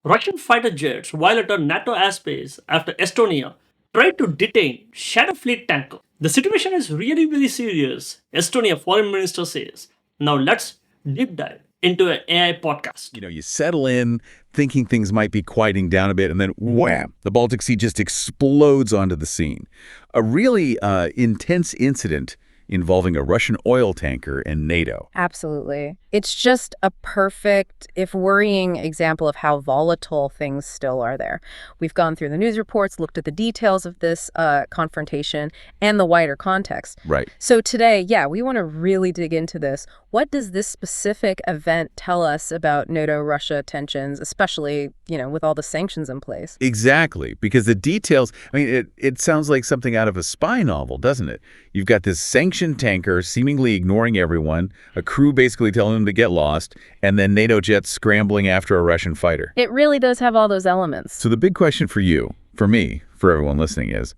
Russian fighter jets violated NATO airspace after Estonia tried to detain Shadow Fleet tanker. The situation is really very serious, Estonia foreign minister says. Now let's deep dive into an AI podcast. You settle in thinking things might be quieting down a bit, and then wham, the Baltic Sea just explodes onto the scene. A really intense incident involving a Russian oil tanker and NATO. Absolutely. It's just a perfect, if worrying, example of how volatile things still are there. We've gone through the news reports, looked at the details of this confrontation and the wider context. Right. So today, we want to really dig into this. What does this specific event tell us about NATO-Russia tensions, especially, with all the sanctions in place? Exactly, because the details, it sounds like something out of a spy novel, doesn't it? You've got this sanctioned tanker seemingly ignoring everyone, a crew basically telling them to get lost, and then NATO jets scrambling after a Russian fighter. It really does have all those elements. So the big question for you, for me, for everyone listening is,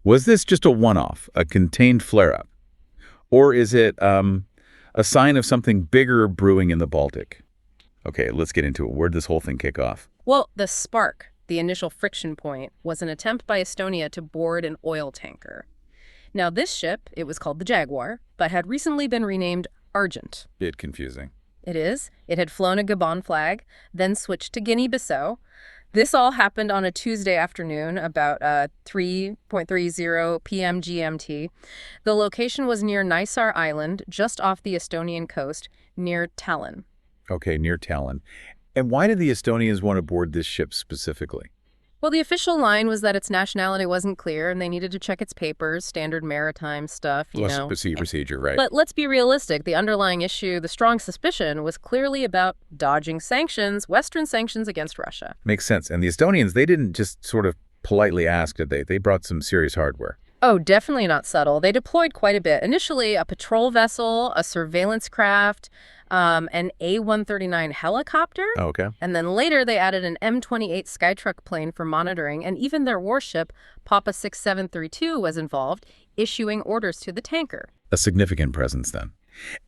was this just a one-off, a contained flare-up? Or is it a sign of something bigger brewing in the Baltic? Okay, let's get into it. Where'd this whole thing kick off? Well, the spark, the initial friction point, was an attempt by Estonia to board an oil tanker. Now, this ship, it was called the Jaguar, but had recently been renamed Argent. Bit confusing. It is. It had flown a Gabon flag, then switched to Guinea-Bissau. This all happened on a Tuesday afternoon, about 3:30 p.m. GMT. The location was near Nisar Island, just off the Estonian coast, near Tallinn. Okay, near Tallinn. And why did the Estonians want to board this ship specifically? Well, the official line was that its nationality wasn't clear and they needed to check its papers, standard maritime stuff, you know. Procedure, right. But let's be realistic. The underlying issue, the strong suspicion, was clearly about dodging sanctions, Western sanctions against Russia. Makes sense. And the Estonians, they didn't just sort of politely ask, did they? They brought some serious hardware. Oh, definitely not subtle. They deployed quite a bit. Initially, a patrol vessel, a surveillance craft, an A-139 helicopter. Oh, okay. And then later, they added an M-28 Skytruck plane for monitoring, and even their warship, Papa 6732, was involved, issuing orders to the tanker. A significant presence then.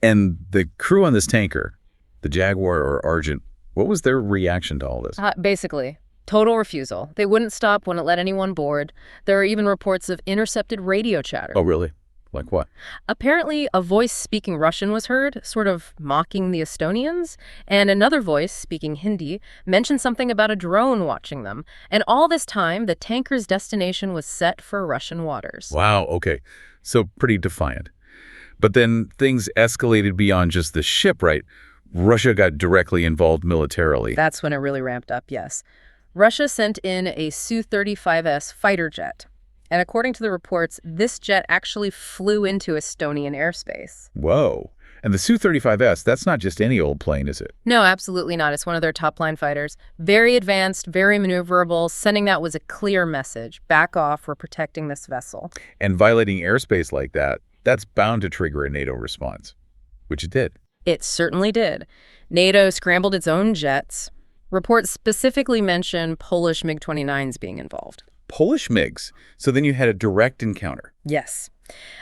And the crew on this tanker, the Jaguar or Argent, what was their reaction to all this? Basically, total refusal. They wouldn't stop, wouldn't let anyone board. There are even reports of intercepted radio chatter. Oh, really? Like what? Apparently, a voice speaking Russian was heard, sort of mocking the Estonians, and another voice speaking Hindi mentioned something about a drone watching them. And all this time, the tanker's destination was set for Russian waters. Wow, okay. So pretty defiant. But then things escalated beyond just the ship, right? Russia got directly involved militarily. That's when it really ramped up, yes. Russia sent in a Su-35S fighter jet. And according to the reports, this jet actually flew into Estonian airspace. Whoa. And the Su-35S, that's not just any old plane, is it? No, absolutely not. It's one of their top-line fighters. Very advanced, very maneuverable. Sending that was a clear message. Back off, we're protecting this vessel. And violating airspace like that, that's bound to trigger a NATO response, which it did. It certainly did. NATO scrambled its own jets. Reports specifically mention Polish MiG-29s being involved. Polish MiGs. So then you had a direct encounter. Yes.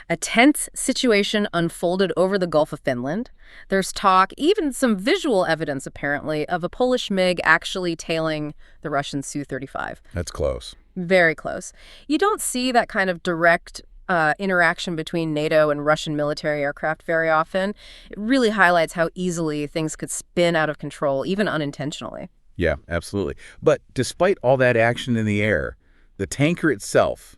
A tense situation unfolded over the Gulf of Finland. There's talk, even some visual evidence apparently, of a Polish MiG actually tailing the Russian Su-35. That's close. Very close. You don't see that kind of direct interaction between NATO and Russian military aircraft very often. It really highlights how easily things could spin out of control, even unintentionally. Yeah, absolutely. But despite all that action in the air, the tanker itself,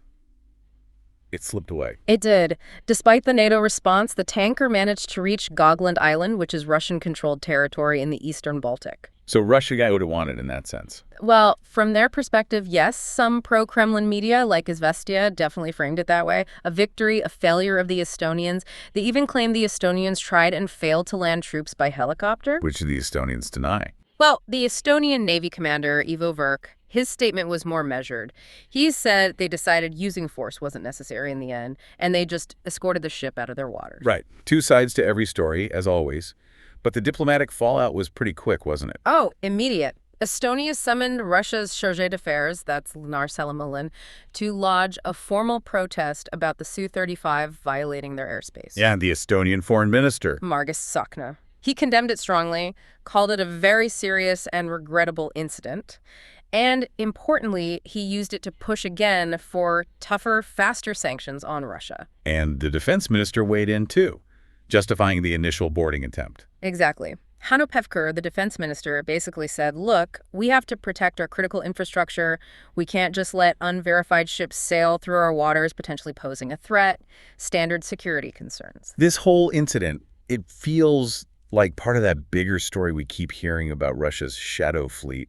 it slipped away. It did. Despite the NATO response, the tanker managed to reach Gotland Island, which is Russian-controlled territory in the eastern Baltic. So Russia got what it wanted in that sense. Well, from their perspective, yes. Some pro-Kremlin media, like Izvestia, definitely framed it that way. A victory, a failure of the Estonians. They even claimed the Estonians tried and failed to land troops by helicopter. Which the Estonians deny. Well, the Estonian Navy commander, Ivo Vurk, his statement was more measured. He said they decided using force wasn't necessary in the end, and they just escorted the ship out of their waters. Right. Two sides to every story, as always. But the diplomatic fallout was pretty quick, wasn't it? Oh, immediate. Estonia summoned Russia's chargé d'affaires, that's Nar Salamulin, to lodge a formal protest about the Su-35 violating their airspace. Yeah, and the Estonian foreign minister. Margus Tsahkna. He condemned it strongly, called it a very serious and regrettable incident. And importantly, he used it to push again for tougher, faster sanctions on Russia. And the defense minister weighed in too, justifying the initial boarding attempt. Exactly. Hanno Pevkur, the defense minister, basically said, look, we have to protect our critical infrastructure. We can't just let unverified ships sail through our waters, potentially posing a threat. Standard security concerns. This whole incident, it feels like part of that bigger story we keep hearing about Russia's shadow fleet.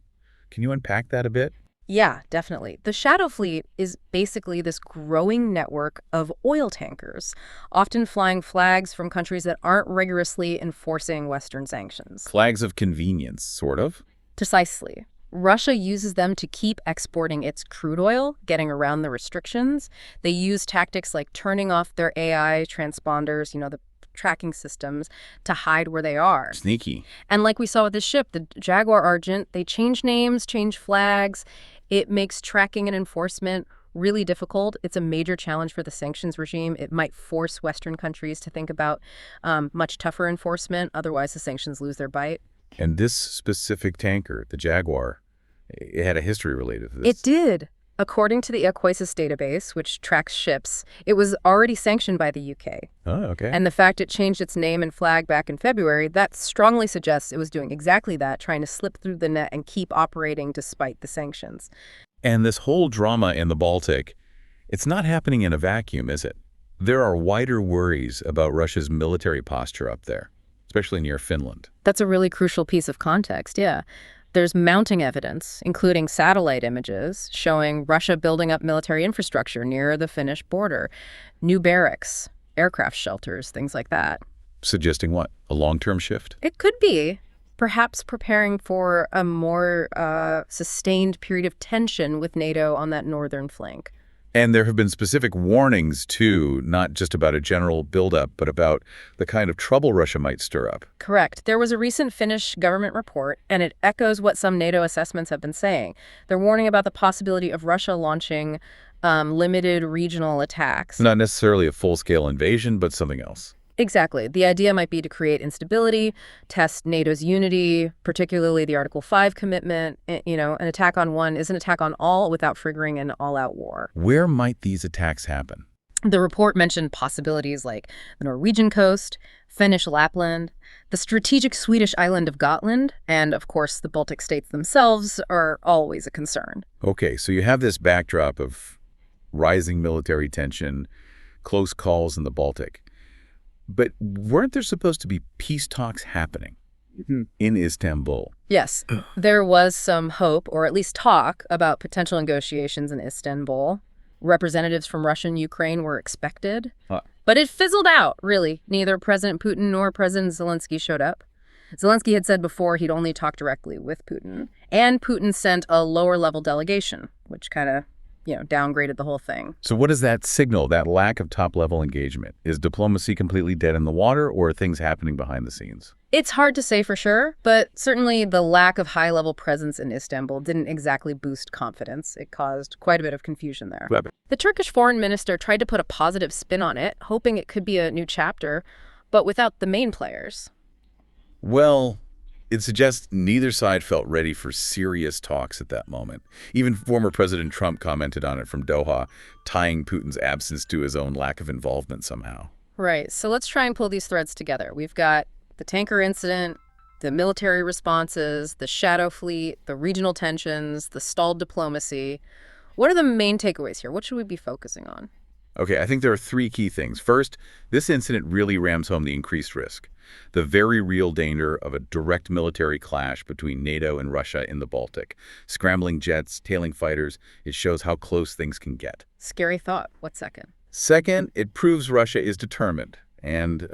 Can you unpack that a bit? Yeah, definitely. The Shadow Fleet is basically this growing network of oil tankers, often flying flags from countries that aren't rigorously enforcing Western sanctions. Flags of convenience, sort of. Precisely. Russia uses them to keep exporting its crude oil, getting around the restrictions. They use tactics like turning off their AI transponders, the tracking systems, to hide where they are. Sneaky. And like we saw with this ship, the Jaguar Argent, they change names, change flags. It makes tracking and enforcement really difficult. It's a major challenge for the sanctions regime. It might force Western countries to think about much tougher enforcement. Otherwise, the sanctions lose their bite. And this specific tanker, the Jaguar, it had a history related to this. It did. According to the Aquasis database, which tracks ships, it was already sanctioned by the UK. Oh, okay. And the fact it changed its name and flag back in February, that strongly suggests it was doing exactly that, trying to slip through the net and keep operating despite the sanctions. And this whole drama in the Baltic, it's not happening in a vacuum, is it? There are wider worries about Russia's military posture up there, especially near Finland. That's a really crucial piece of context, yeah. There's mounting evidence, including satellite images, showing Russia building up military infrastructure near the Finnish border, new barracks, aircraft shelters, things like that. Suggesting what? A long-term shift? It could be. Perhaps preparing for a more sustained period of tension with NATO on that northern flank. And there have been specific warnings, too, not just about a general buildup, but about the kind of trouble Russia might stir up. Correct. There was a recent Finnish government report, and it echoes what some NATO assessments have been saying. They're warning about the possibility of Russia launching limited regional attacks. Not necessarily a full-scale invasion, but something else. Exactly. The idea might be to create instability, test NATO's unity, particularly the Article 5 commitment. An attack on one is an attack on all without triggering an all-out war. Where might these attacks happen? The report mentioned possibilities like the Norwegian coast, Finnish Lapland, the strategic Swedish island of Gotland, and, of course, the Baltic states themselves are always a concern. Okay, so you have this backdrop of rising military tension, close calls in the Baltic. But weren't there supposed to be peace talks happening in Istanbul? Yes, there was some hope, or at least talk, about potential negotiations in Istanbul. Representatives from Russia and Ukraine were expected. But it fizzled out, really. Neither President Putin nor President Zelensky showed up. Zelensky had said before he'd only talk directly with Putin. And Putin sent a lower-level delegation, which kind of downgraded the whole thing. So what does that signal, that lack of top-level engagement? Is diplomacy completely dead in the water, or are things happening behind the scenes? It's hard to say for sure, but certainly the lack of high-level presence in Istanbul didn't exactly boost confidence. It caused quite a bit of confusion there. The Turkish foreign minister tried to put a positive spin on it, hoping it could be a new chapter, but without the main players. Well, it suggests neither side felt ready for serious talks at that moment. Even former President Trump commented on it from Doha, tying Putin's absence to his own lack of involvement somehow. Right. So let's try and pull these threads together. We've got the tanker incident, the military responses, the shadow fleet, the regional tensions, the stalled diplomacy. What are the main takeaways here? What should we be focusing on? Okay, I think there are three key things. First, this incident really rams home the increased risk, the very real danger of a direct military clash between NATO and Russia in the Baltic. Scrambling jets, tailing fighters, it shows how close things can get. Scary thought. What's second? Second, it proves Russia is determined and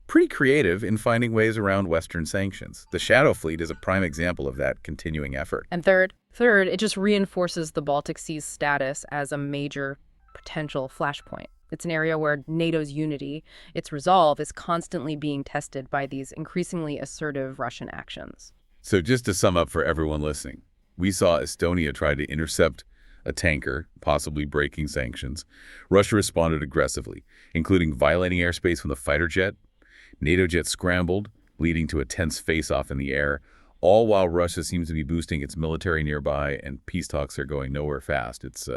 pretty creative in finding ways around Western sanctions. The Shadow Fleet is a prime example of that continuing effort. And third, it just reinforces the Baltic Sea's status as a major potential flashpoint. It's an area where NATO's unity, its resolve, is constantly being tested by these increasingly assertive Russian actions. So just to sum up for everyone listening, we saw Estonia try to intercept a tanker, possibly breaking sanctions. Russia responded aggressively, including violating airspace with a fighter jet. NATO jets scrambled, leading to a tense face-off in the air, all while Russia seems to be boosting its military nearby and peace talks are going nowhere fast. It's,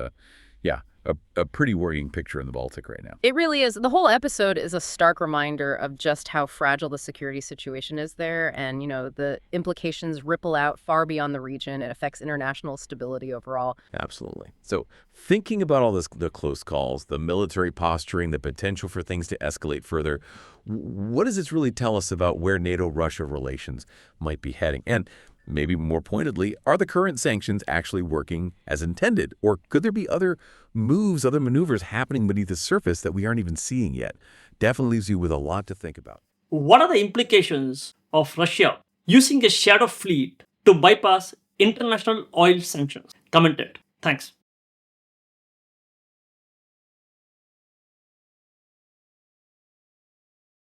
a pretty worrying picture in the Baltic right now. It really is. The whole episode is a stark reminder of just how fragile the security situation is there. And, the implications ripple out far beyond the region. It affects international stability overall. Absolutely. So thinking about all this, the close calls, the military posturing, the potential for things to escalate further, what does this really tell us about where NATO-Russia relations might be heading? And maybe more pointedly, are the current sanctions actually working as intended? Or could there be other moves, other maneuvers happening beneath the surface that we aren't even seeing yet? Definitely leaves you with a lot to think about. What are the implications of Russia using a shadow fleet to bypass international oil sanctions? Commented. Thanks.